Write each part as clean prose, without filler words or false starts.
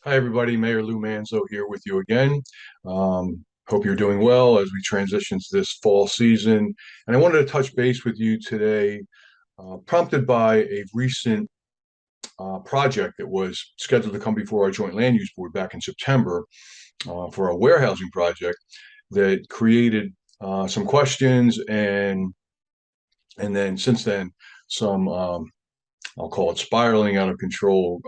Hi, everybody. Mayor Lou Manzo here with you again. Hope you're doing well as we transition to this fall season. And I wanted to touch base with you today, prompted by a recent project that was scheduled to come before our Joint Land Use Board back in September for a warehousing project that created some questions and then since then some I'll call it spiraling out of control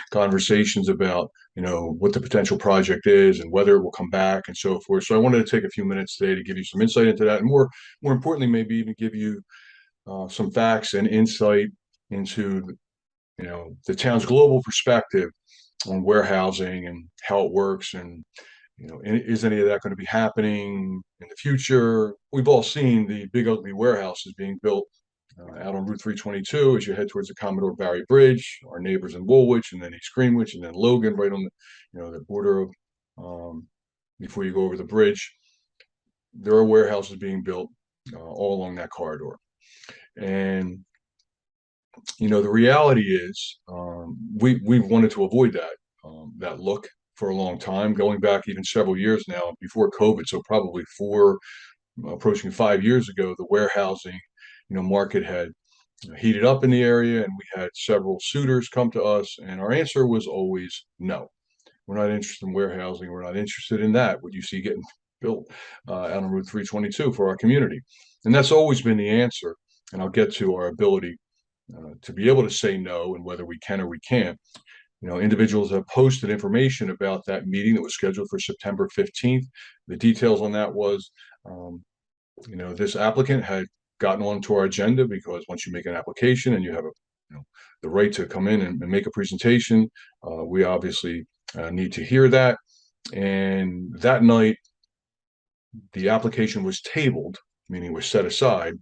conversations about what the potential project is and whether it will come back and so forth. So I wanted to take a few minutes today to give you some insight into that, and more importantly, maybe even give you some facts and insight into the town's global perspective on warehousing and how it works, and is any of that going to be happening in the future? We've all seen the big ugly warehouses being built out on Route 322 as you head towards the Commodore Barry Bridge, our neighbors in Woolwich, and then East Greenwich, and then Logan, right on the border of before you go over the bridge. There are warehouses being built all along that corridor, and the reality is we've wanted to avoid that look for a long time, going back even several years now before COVID. So probably approaching 5 years ago, the warehousing market had heated up in the area, and we had several suitors come to us, and our answer was always no. We're not interested in warehousing. We're not interested in that, what you see getting built out on Route 322 for our community. And that's always been the answer. And I'll get to our ability to be able to say no and whether we can or we can't. Individuals have posted information about that meeting that was scheduled for September 15th. The details on that was, this applicant had gotten onto our agenda because once you make an application and you have the right to come in and make a presentation, we obviously need to hear that. And that night, the application was tabled, meaning was set aside,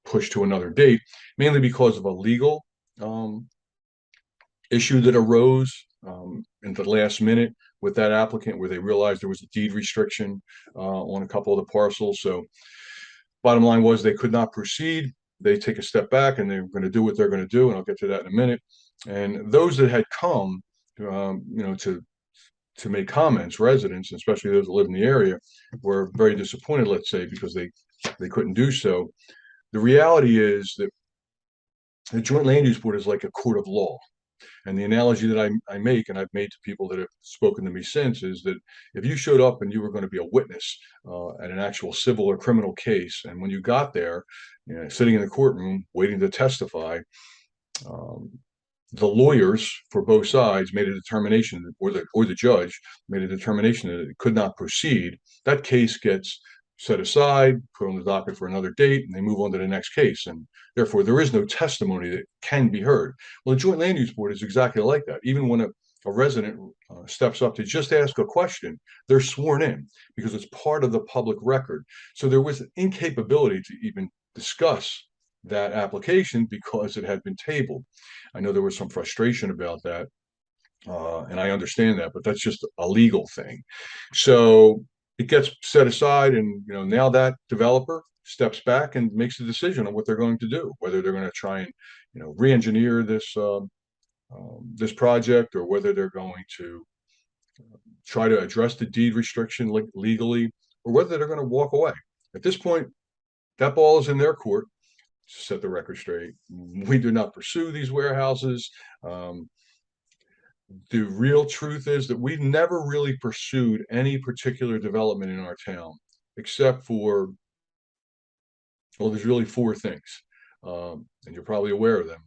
pushed to another date, mainly because of a legal issue that arose in the last minute with that applicant, where they realized there was a deed restriction on a couple of the parcels. So bottom line was they could not proceed. They take a step back and they're going to do what they're going to do, and I'll get to that in a minute. And those that had come, to make comments, residents, especially those that live in the area, were very disappointed, let's say, because they couldn't do so. The reality is that the Joint Land Use Board is like a court of law. And the analogy that I make, and I've made to people that have spoken to me since, is that if you showed up and you were going to be a witness at an actual civil or criminal case, and when you got there, sitting in the courtroom waiting to testify, um, the lawyers for both sides made a determination, or the judge made a determination that it could not proceed. That case gets set aside, put on the docket for another date, and they move on to the next case. And therefore, there is no testimony that can be heard. Well, the Joint Land Use Board is exactly like that. Even when a resident steps up to just ask a question, they're sworn in because it's part of the public record. So there was an incapability to even discuss that application because it had been tabled. I know there was some frustration about that, and I understand that, but that's just a legal thing. So it gets set aside, and now that developer steps back and makes a decision on what they're going to do, whether they're going to try and re-engineer this project, or whether they're going to try to address the deed restriction legally, or whether they're going to walk away. At this point, that ball is in their court. To set the record straight, we do not pursue these warehouses. The real truth is that we've never really pursued any particular development in our town, except for, well, there's really four things, and you're probably aware of them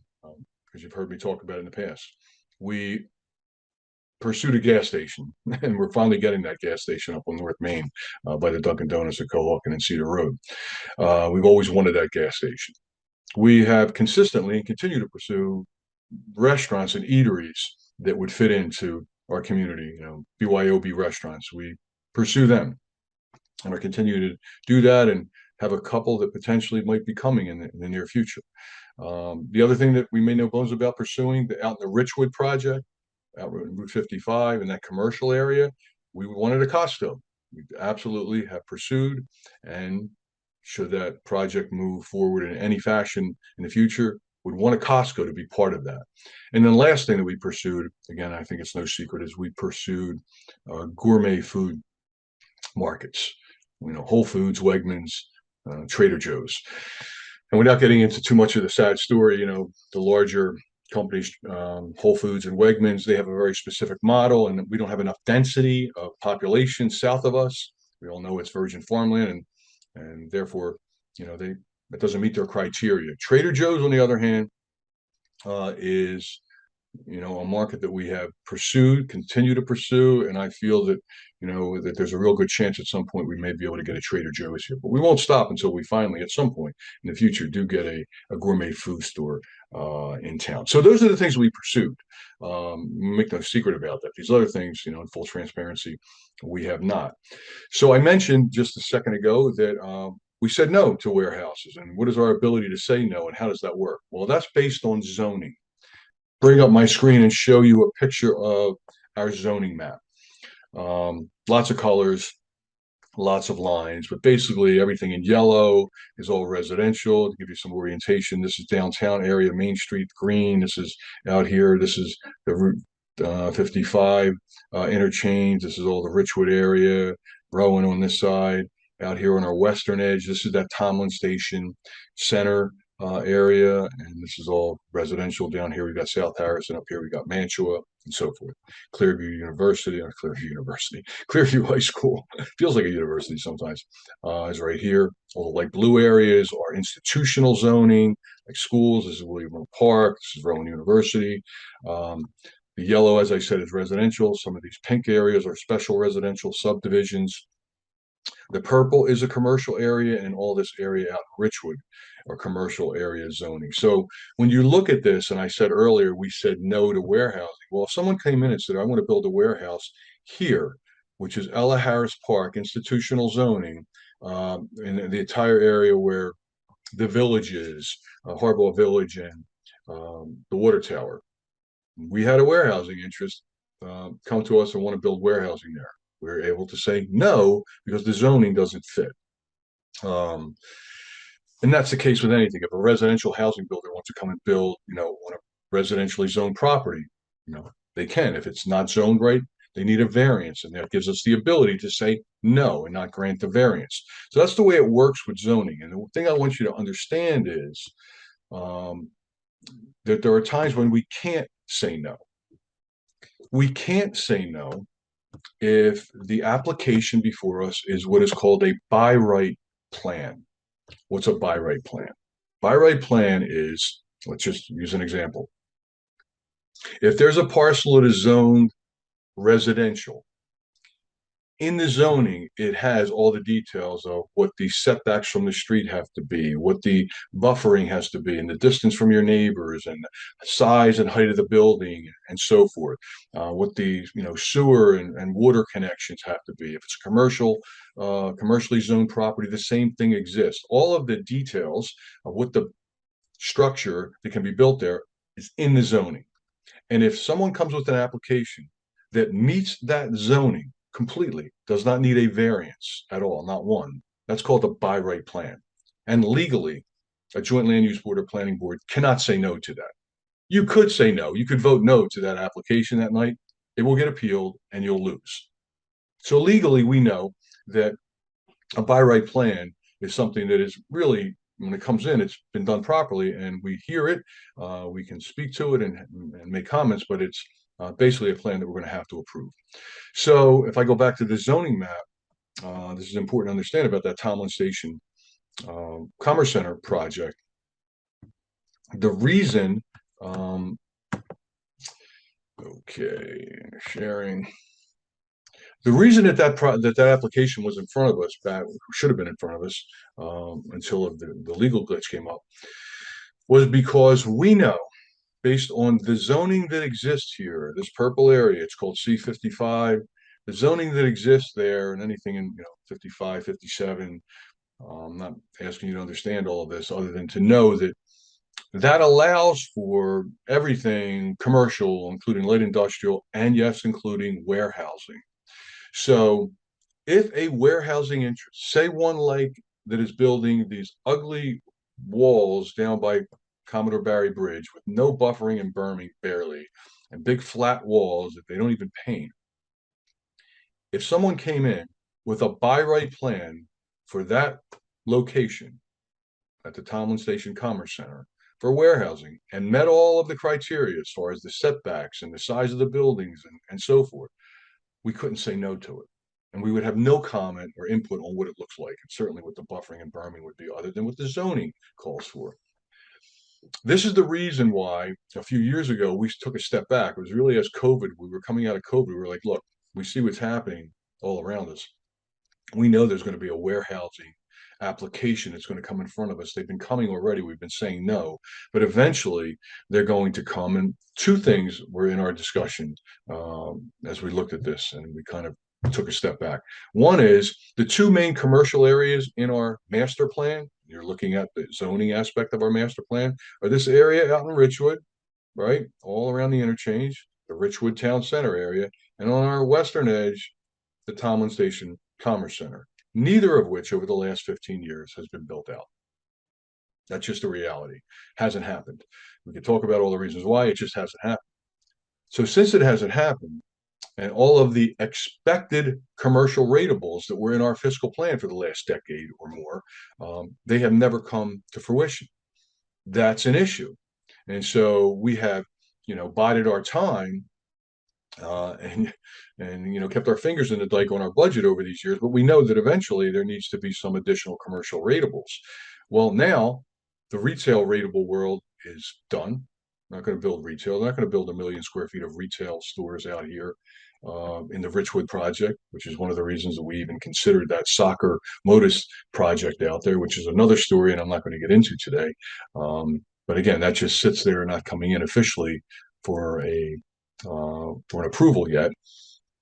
because you've heard me talk about it in the past. We pursued a gas station, and we're finally getting that gas station up on North Main by the Dunkin' Donuts at Cohawken and Cedar Road. We've always wanted that gas station. We have consistently and continue to pursue restaurants and eateries that would fit into our community, BYOB restaurants. We pursue them and are continuing to do that, and have a couple that potentially might be coming in the near future. The other thing that we made no bones about pursuing, out in the Richwood project, out in Route 55 in that commercial area, we wanted a Costco. We absolutely have pursued, and should that project move forward in any fashion in the future, would want a Costco to be part of that. And then last thing that we pursued, again, I think it's no secret, is we pursued gourmet food markets. Whole Foods, Wegmans, Trader Joe's. And without getting into too much of the sad story, the larger companies, Whole Foods and Wegmans, they have a very specific model, and we don't have enough density of population south of us. We all know it's virgin farmland, and therefore, that doesn't meet their criteria. Trader Joe's, on the other hand, is a market that we have pursued, continue to pursue, and I feel that that there's a real good chance at some point we may be able to get a Trader Joe's here. But we won't stop until we finally, at some point in the future, do get a gourmet food store in town. So those are the things we pursued. Make no secret about that. These other things, in full transparency, we have not. So I mentioned just a second ago that we said no to warehouses. And what is our ability to say no, and how does that work? Well, that's based on zoning. Bring up my screen and show you a picture of our zoning map. Lots of colors, lots of lines, but basically everything in yellow is all residential. To give you some orientation, this is downtown area, Main Street, green. This is out here. This is the Route 55 interchange. This is all the Richwood area, Rowan on this side. Out here on our western edge, this is that Tomlin Station Center area, and this is all residential. Down here we got South Harrison, up here we got Mantua, and so forth. Clearview High School feels like a university sometimes, is right here. All the light blue areas are institutional zoning, like schools. This is William Park. This is Rowan University. The yellow, as I said, is residential. Some of these pink areas are special residential subdivisions. The purple is a commercial area, and all this area out in Richwood are commercial area zoning. So when you look at this, and I said earlier, we said no to warehousing. Well, if someone came in and said, I want to build a warehouse here, which is Ella Harris Park, institutional zoning, in the entire area where the village is, Harbaugh Village and the water tower. We had a warehousing interest come to us and want to build warehousing there. We're able to say no because the zoning doesn't fit. And that's the case with anything. If a residential housing builder wants to come and build, on a residentially zoned property, they can. If it's not zoned right, they need a variance, and that gives us the ability to say no and not grant the variance. So that's the way it works with zoning. And the thing I want you to understand is that there are times when we can't say no. We can't say no if the application before us is what is called a by right plan. What's a by right plan? By right plan is, let's just use an example. If there's a parcel that is zoned residential, in the zoning, it has all the details of what the setbacks from the street have to be, what the buffering has to be, and the distance from your neighbors, and size and height of the building, and so forth. What the sewer and water connections have to be. If it's a commercially zoned property, the same thing exists. All of the details of what the structure that can be built there is in the zoning. And if someone comes with an application that meets that zoning completely, does not need a variance at all, not one, that's called a by right plan. And legally, a joint land use board or planning board cannot say no to that. You could say no. You could vote no to that application that night. It will get appealed and you'll lose. So legally, we know that a by right plan is something that is really, when it comes in, it's been done properly, and we hear it. We can speak to it and make comments, but it's basically a plan that we're going to have to approve. So if I go back to the zoning map, this is important to understand about that Tomlin Station Commerce Center project. The reason, sharing. The reason that application was in front of us, should have been in front of us until the legal glitch came up, was because we know, based on the zoning that exists here, this purple area, it's called C55, the zoning that exists there, and anything in 55, 57, I'm not asking you to understand all of this other than to know that that allows for everything commercial, including light industrial, and yes, including warehousing. So if a warehousing interest, say one like that is building these ugly walls down by Commodore Barry Bridge with no buffering and berming barely, and big flat walls that they don't even paint. If someone came in with a by right plan for that location at the Tomlin Station Commerce Center for warehousing and met all of the criteria as far as the setbacks and the size of the buildings and so forth, we couldn't say no to it. And we would have no comment or input on what it looks like, and certainly what the buffering and berming would be, other than what the zoning calls for. This is the reason why a few years ago we took a step back. It was really as COVID, we were coming out of COVID, we were like, look, we see what's happening all around us. We know there's going to be a warehousing application that's going to come in front of us. They've been coming already. We've been saying no, but eventually they're going to come. And two things were in our discussion as we looked at this, and we kind of took a step back. One is the two main commercial areas in our master plan. You're looking at the zoning aspect of our master plan, are this area out in Richwood, right? All around the interchange, the Richwood Town Center area, and on our western edge, the Tomlin Station Commerce Center, neither of which over the last 15 years has been built out. That's just a reality. Hasn't happened. We could talk about all the reasons why, it just hasn't happened. So since it hasn't happened, and all of the expected commercial ratables that were in our fiscal plan for the last decade or more, they have never come to fruition. That's an issue. And so we have, bided our time and kept our fingers in the dike on our budget over these years. But we know that eventually there needs to be some additional commercial ratables. Well, now the retail ratable world is done. Not going to build retail. They're not going to build 1 million square feet of retail stores out here in the Richwood project, which is one of the reasons that we even considered that soccer modus project out there, which is another story, and I'm not going to get into today. But again, that just sits there, not coming in officially for an approval yet.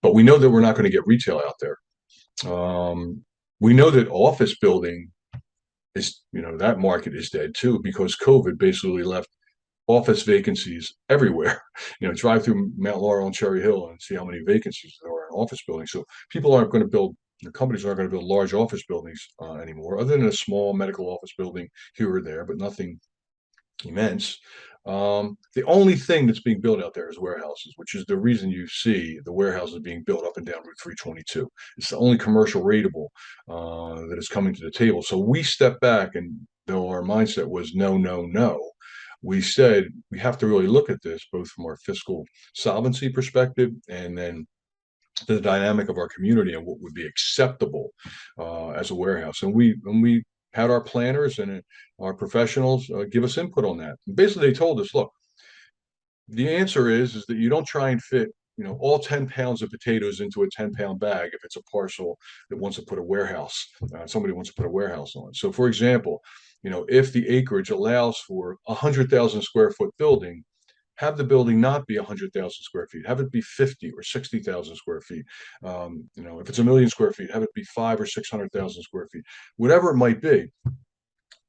But we know that we're not going to get retail out there. We know that office building is, that market is dead too, because COVID basically left office vacancies everywhere. Drive through Mount Laurel and Cherry Hill and see how many vacancies there are in office buildings. So people aren't going to build, the companies aren't going to build large office buildings anymore, other than a small medical office building here or there, but nothing immense. The only thing that's being built out there is warehouses, which is the reason you see the warehouses being built up and down Route 322. It's the only commercial ratable that is coming to the table. So we stepped back, and though our mindset was no, no, no, we said we have to really look at this both from our fiscal solvency perspective and then the dynamic of our community and what would be acceptable as a warehouse. And we had our planners and our professionals give us input on that. And basically, they told us, look, the answer is that you don't try and fit all 10 pounds of potatoes into a 10-pound bag if it's a parcel that wants to put a warehouse. Somebody wants to put a warehouse on. So, for example, if the acreage allows for 100,000 square foot building, have the building not be 100,000 square feet, have it be 50 or 60,000 square feet. If it's 1 million square feet, have it be 5 or 600,000 square feet, whatever it might be.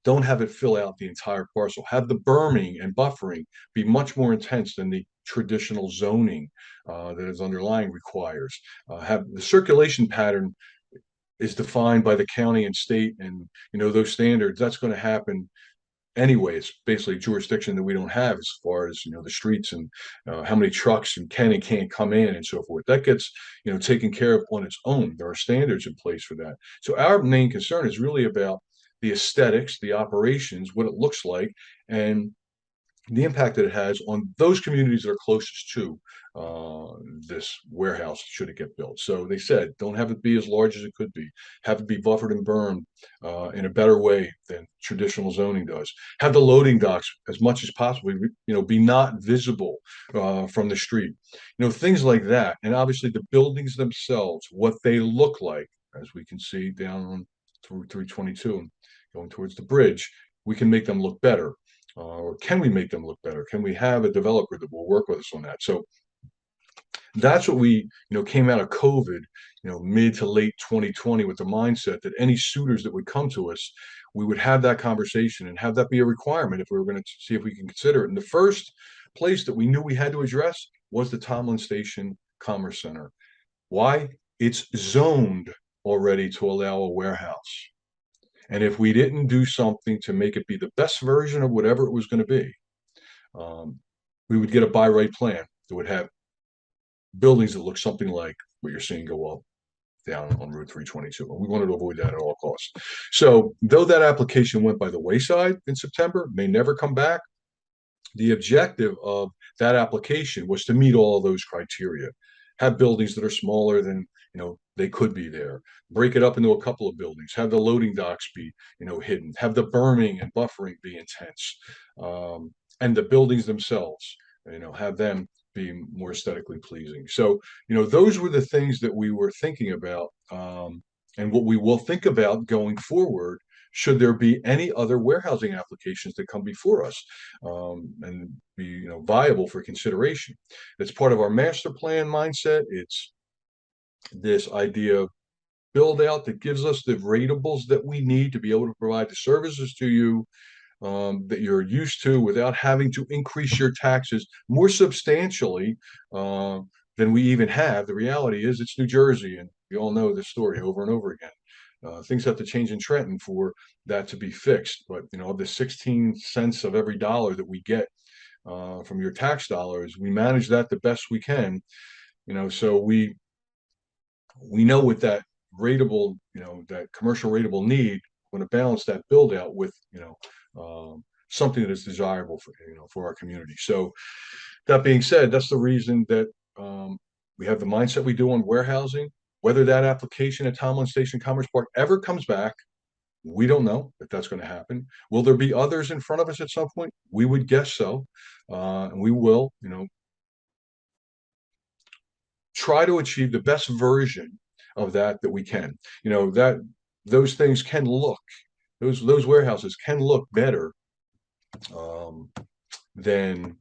Don't have it fill out the entire parcel. Have the berming and buffering be much more intense than the traditional zoning that is underlying requires. Have the circulation pattern is defined by the county and state, and those standards. That's going to happen anyway. It's basically jurisdiction that we don't have as far as the streets and how many trucks and can and can't come in and so forth. That gets taken care of on its own. There are standards in place for that. So our main concern is really about the aesthetics, the operations, what it looks like, and the impact that it has on those communities that are closest to this warehouse should it get built. So they said, don't have it be as large as it could be. Have it be buffered and bermed in a better way than traditional zoning does. Have the loading docks as much as possible, be not visible from the street. Things like that. And obviously the buildings themselves, what they look like, as we can see down on through 322 and going towards the bridge, we can make them look better. Or can we make them look better? Can we have a developer that will work with us on that? So that's what we, came out of COVID, mid to late 2020 with the mindset that any suitors that would come to us, we would have that conversation and have that be a requirement if we were going to see if we can consider it. And the first place that we knew we had to address was the Tomlin Station Commerce Center. Why? It's zoned already to allow a warehouse. And if we didn't do something to make it be the best version of whatever it was going to be, um, we would get a buy right plan that would have buildings that look something like what you're seeing go up down on Route 322. And we wanted to avoid that at all costs. So, though that application went by the wayside in September, may never come back, the objective of that application was to meet all of those criteria. Have buildings that are smaller than they could be there. Break it up into a couple of buildings. Have the loading docks be hidden. Have the berming and buffering be intense, and the buildings themselves have them be more aesthetically pleasing. So those were the things that we were thinking about, and what we will think about going forward should there be any other warehousing applications that come before us, and be viable for consideration. It's part of our master plan mindset. It's this idea of build out that gives us the ratables that we need to be able to provide the services to you, that you're used to, without having to increase your taxes more substantially uh, than we even have. The reality is, it's New Jersey, and we all know this story over and over again. Things have to change in Trenton for that to be fixed. But of the 16 cents of every dollar that we get from your tax dollars, we manage that the best we can. So we know with that ratable, that commercial ratable need, we're going to balance that build out with, something that is desirable for our community. So that being said, that's the reason that we have the mindset we do on warehousing. Whether that application at Tomlin Station Commerce Park ever comes back, we don't know if that's going to happen. Will there be others in front of us at some point? We would guess so, and we will, try to achieve the best version of that we can. That those things can look, those warehouses can look better, um, than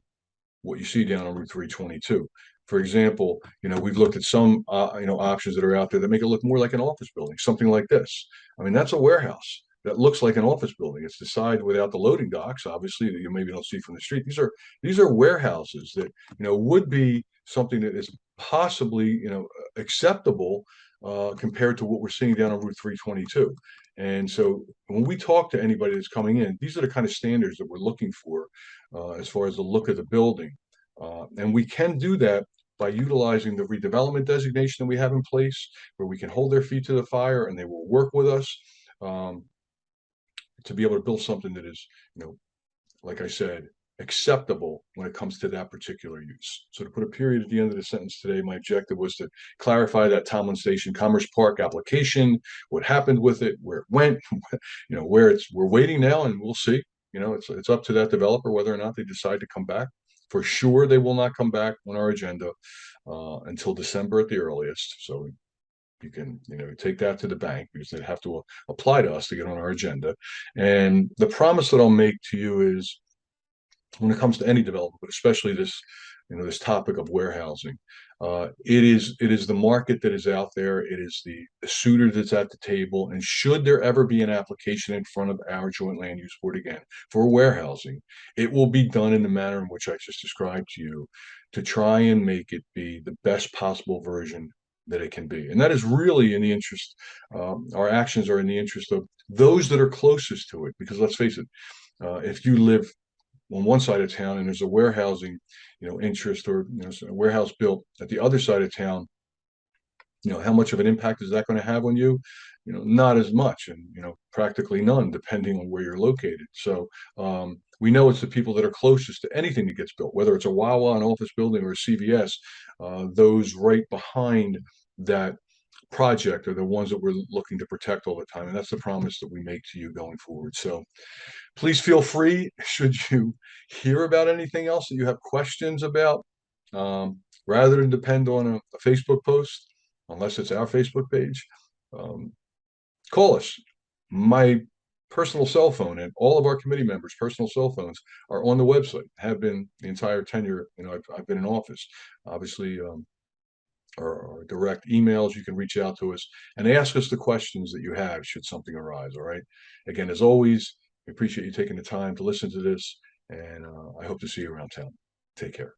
what you see down on Route 322. For example, we've looked at some options that are out there that make it look more like an office building, something like this. I mean, that's a warehouse that looks like an office building. It's the side without the loading docks, obviously, that you maybe don't see from the street. These are warehouses that would be something that is possibly acceptable, compared to what we're seeing down on Route 322. And so when we talk to anybody that's coming in, these are the kind of standards that we're looking for, as far as the look of the building. And we can do that by utilizing the redevelopment designation that we have in place, where we can hold their feet to the fire and they will work with us, um, to be able to build something that is, like I said, acceptable when it comes to that particular use. So to put a period at the end of the sentence today, my objective was to clarify that Tomlin Station Commerce Park application, what happened with it, where it went, we're waiting now, and we'll see. It's up to that developer whether or not they decide to come back. For sure, they will not come back on our agenda until December at the earliest. So you can take that to the bank, because they have to apply to us to get on our agenda. And the promise that I'll make to you is, when it comes to any development, but especially this topic of warehousing, it is the market that is out there. It is the suitor that's at the table. And should there ever be an application in front of our joint land use board again for warehousing, it will be done in the manner in which I just described to you, to try and make it be the best possible version that it can be. And that is really in the interest. Our actions are in the interest of those that are closest to it, because let's face it, if you live on one side of town and there's a warehousing interest, or a warehouse built at the other side of town, how much of an impact is that going to have on you? Not as much, and practically none, depending on where you're located. So we know it's the people that are closest to anything that gets built, whether it's a Wawa, an office building, or a CVS. Those right behind that project are the ones that we're looking to protect all the time, and that's the promise that we make to you going forward. So please feel free, should you hear about anything else that you have questions about, rather than depend on a Facebook post, unless it's our Facebook page, um, call us. My personal cell phone and all of our committee members' personal cell phones are on the website, have been the entire tenure I've been in office. Obviously, or direct emails, you can reach out to us and ask us the questions that you have should something arise. All right. Again, as always, we appreciate you taking the time to listen to this, and I hope to see you around town. Take care.